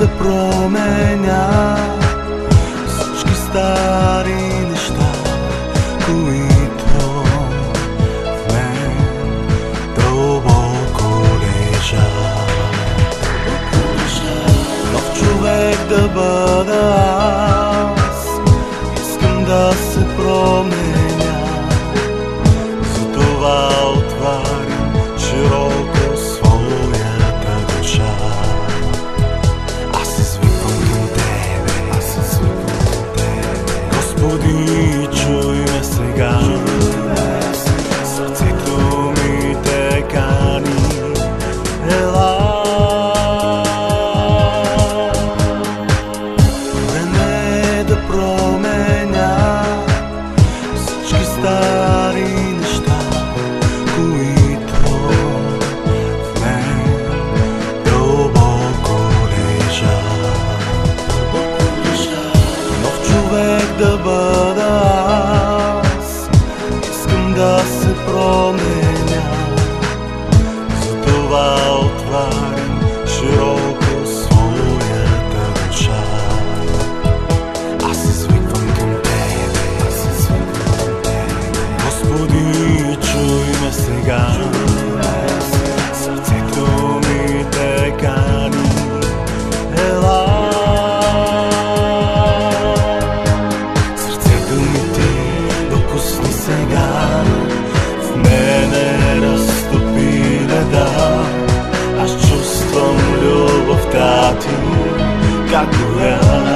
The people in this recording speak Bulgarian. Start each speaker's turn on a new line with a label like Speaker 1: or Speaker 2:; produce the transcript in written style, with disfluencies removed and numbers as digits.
Speaker 1: да променя всички стари неща, които в мен дълбоко лежат. Нов човек да бъда аз, искам да се променя, затова отварям широко своята душа. Аз извиквам към Тебе, Господи, чуй ме сега. Сърцето ми те кани, ела. Време да променя всички стари неща, които в мен дълбоко лежат. Нов човек да бъда аз, искам да се променя, затова отварям широко своята душа. Аз извиквам към Тебе, Господи, чуй ме сега. Сърцето ми те кани, ела. Сърцето ми ти докосни сега, в мене разтопи леда. Аз чувствам любовта ти, как горя.